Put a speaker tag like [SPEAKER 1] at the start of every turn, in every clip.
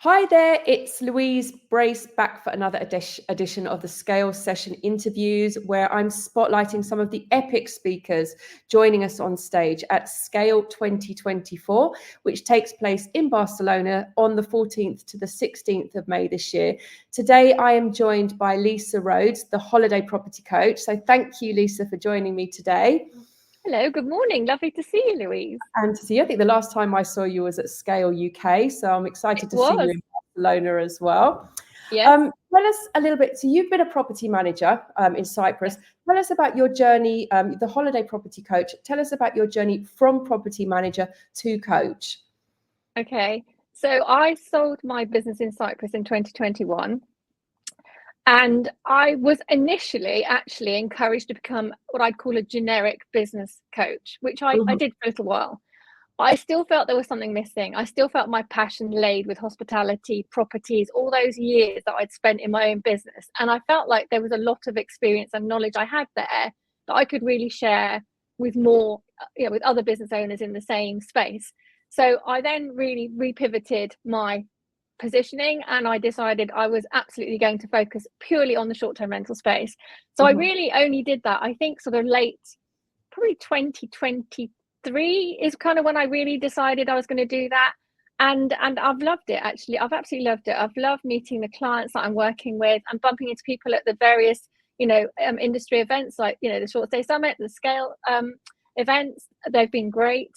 [SPEAKER 1] Hi there, it's Louise Brace back for another edition of the Scale Session interviews, where I'm spotlighting some of the epic speakers joining us on stage at Scale 2024, which takes place in Barcelona on the 14th to the 16th of May this year. Today, I am joined by Lisa Rhodes, the holiday property coach. So thank you, Lisa, for joining me today.
[SPEAKER 2] Hello, good morning. Lovely to see you, Louise.
[SPEAKER 1] And to see you. I think the last time I saw you was at Scale UK, so I'm excited to see you in Barcelona as well.
[SPEAKER 2] Yes.
[SPEAKER 1] Tell us a little bit. So you've been a property manager in Cyprus.
[SPEAKER 2] Yes.
[SPEAKER 1] Tell us about your journey, the holiday property coach. Tell us about your journey from property manager to coach.
[SPEAKER 2] Okay, so I sold my business in Cyprus in 2021. And I was initially actually encouraged to become what I'd call a generic business coach, which I did for a little while. I still felt there was something missing. I still felt my passion laid with hospitality, properties, all those years that I'd spent in my own business. And I felt like there was a lot of experience and knowledge I had there that I could really share with more, with other business owners in the same space. So I then really repivoted my positioning, and I decided I was absolutely going to focus purely on the short-term rental space. So I really only did that, I think, sort of late, probably 2023 is kind of when I really decided I was going to do that. And I've loved it, actually. I've absolutely loved it. I've loved meeting the clients that I'm working with and bumping into people at the various, industry events, like, the Short Stay Summit, the Scale events. They've been great.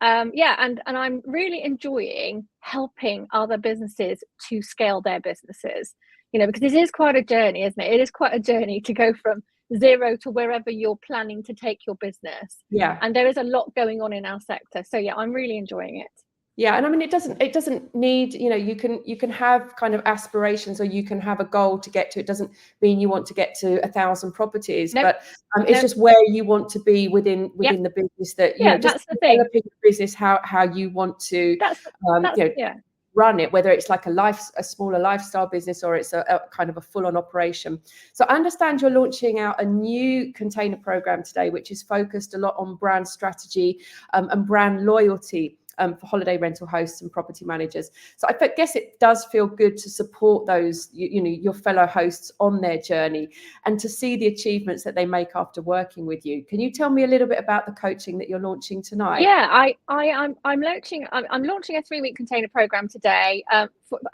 [SPEAKER 2] And I'm really enjoying helping other businesses to scale their businesses, because it is quite a journey, isn't it? It is quite a journey to go from zero to wherever you're planning to take your business.
[SPEAKER 1] Yeah.
[SPEAKER 2] And there is a lot going on in our sector. So yeah, I'm really enjoying it.
[SPEAKER 1] Yeah, and I mean, it doesn't need, you can have kind of aspirations, or you can have a goal to get to. It doesn't mean you want to get to 1,000 properties, but it's just where you want to be within the business that, just developing the business, how you want to run it, whether it's like a smaller lifestyle business, or it's a kind of a full-on operation. So I understand you're launching out a new container program today, which is focused a lot on brand strategy and brand loyalty for holiday rental hosts and property managers. So I guess it does feel good to support those, your fellow hosts on their journey, and to see the achievements that they make after working with you. Can you tell me a little bit about the coaching that you're launching tonight?
[SPEAKER 2] Yeah, I'm launching a 3-week container program today.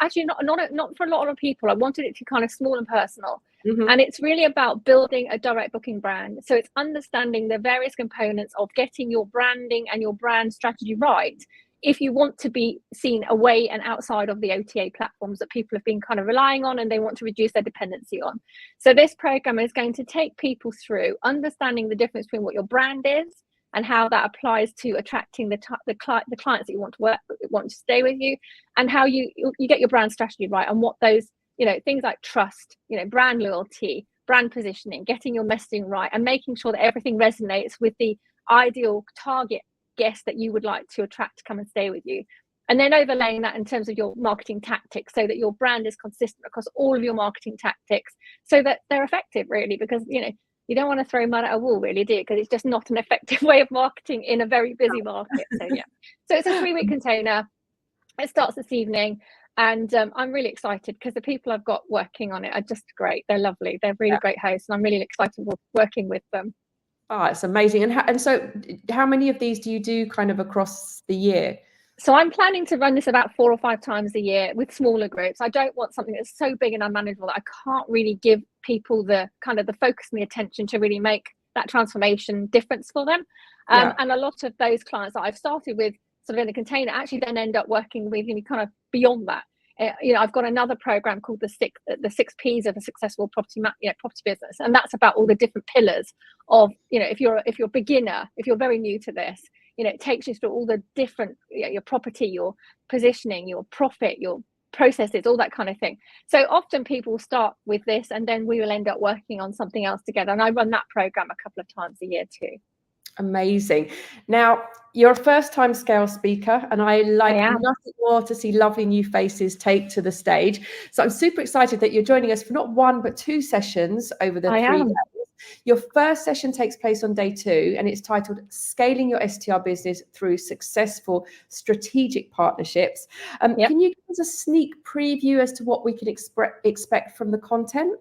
[SPEAKER 2] Actually, not for a lot of people. I wanted it to be kind of small and personal. And it's really about building a direct booking brand. So it's understanding the various components of getting your branding and your brand strategy right if you want to be seen away and outside of the OTA platforms that people have been kind of relying on and they want to reduce their dependency on. So this program is going to take people through understanding the difference between what your brand is and how that applies to attracting the clients that you want to stay with you, and how you get your brand strategy right, and what those things like trust, brand loyalty, brand positioning, getting your messaging right, and making sure that everything resonates with the ideal target guest that you would like to attract to come and stay with you. And then overlaying that in terms of your marketing tactics, so that your brand is consistent across all of your marketing tactics, so that they're effective, really, because you don't want to throw mud at a wall, really, do you? Because it's just not an effective way of marketing in a very busy market. So yeah, so it's a 3-week container. It starts this evening. And I'm really excited because the people I've got working on it are just great. They're lovely. They're really great hosts, and I'm really excited working with them.
[SPEAKER 1] Oh, it's amazing. And so how many of these do you do kind of across the year?
[SPEAKER 2] So I'm planning to run this about 4 or 5 times a year with smaller groups. I don't want something that's so big and unmanageable that I can't really give people the kind of the focus and the attention to really make that transformation difference for them. And a lot of those clients that I've started with sort of in a container actually then end up working with me kind of beyond that. I've got another program called the six P's of a successful property business, and that's about all the different pillars of, if you're a beginner, if you're very new to this, it takes you through all the different, your property, your positioning, your profit, your processes, all that kind of thing. So often people start with this, and then we will end up working on something else together. And I run that program a couple of times a year too.
[SPEAKER 1] Amazing. Now, you're a first-time Scale speaker, and I like nothing more to see lovely new faces take to the stage. So I'm super excited that you're joining us for not 1 but 2 sessions over the 3 days. Your first session takes place on day 2, and it's titled Scaling Your STR Business Through Successful Strategic Partnerships. Can you give us a sneak preview as to what we can expect from the content?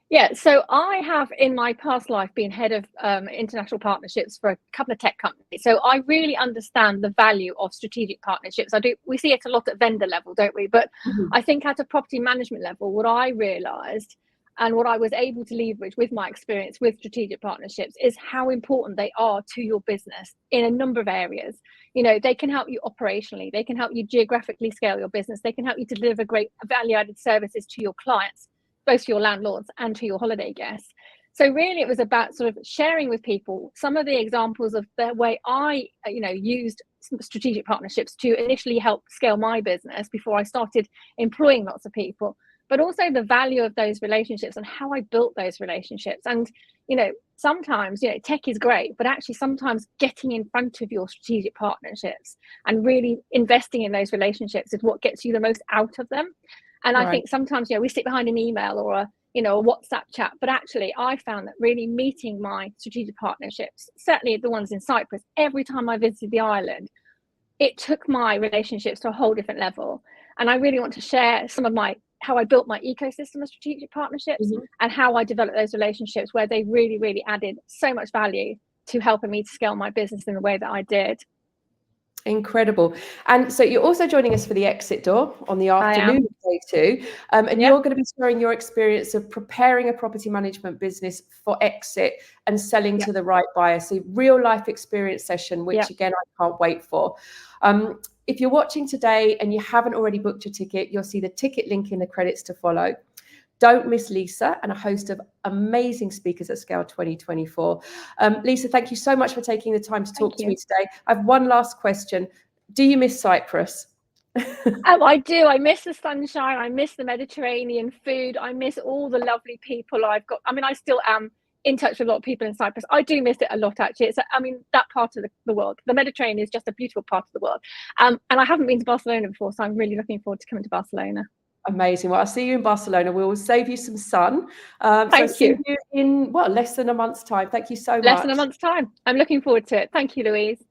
[SPEAKER 2] Yeah, so I have in my past life been head of international partnerships for a couple of tech companies. So I really understand the value of strategic partnerships. We see it a lot at vendor level, don't we? But I think at a property management level, what I realized and what I was able to leverage with my experience with strategic partnerships is how important they are to your business in a number of areas. You know, they can help you operationally, they can help you geographically scale your business, they can help you deliver great value-added services to your clients, both to your landlords and to your holiday guests. So really it was about sort of sharing with people some of the examples of the way I, used strategic partnerships to initially help scale my business before I started employing lots of people, but also the value of those relationships and how I built those relationships. And, sometimes, tech is great, but actually sometimes getting in front of your strategic partnerships and really investing in those relationships is what gets you the most out of them. And I think sometimes, we sit behind an email or a WhatsApp chat, but actually I found that really meeting my strategic partnerships, certainly the ones in Cyprus, every time I visited the island, it took my relationships to a whole different level. And I really want to share some of how I built my ecosystem of strategic partnerships and how I developed those relationships where they really, really added so much value to helping me to scale my business in the way that I did.
[SPEAKER 1] Incredible. And so you're also joining us for the exit door on the afternoon of day 2. And you're going to be sharing your experience of preparing a property management business for exit and selling to the right buyer. So real life experience session, which again, I can't wait for. If you're watching today and you haven't already booked your ticket, you'll see the ticket link in the credits to follow. Don't miss Lisa and a host of amazing speakers at Scale 2024. Lisa, thank you so much for taking the time to talk to me today. I have one last question. Do you miss Cyprus?
[SPEAKER 2] I do. I miss the sunshine. I miss the Mediterranean food. I miss all the lovely people I've got. I mean, I still am in touch with a lot of people in Cyprus. I do miss it a lot, actually. That part of the world, the Mediterranean is just a beautiful part of the world. And I haven't been to Barcelona before, so I'm really looking forward to coming to Barcelona.
[SPEAKER 1] Amazing. Well, I'll see you in Barcelona. We'll save you some sun.
[SPEAKER 2] Thank you.
[SPEAKER 1] See you in, less than a month's time. Thank you so much.
[SPEAKER 2] Less than a month's time. I'm looking forward to it. Thank you, Louise.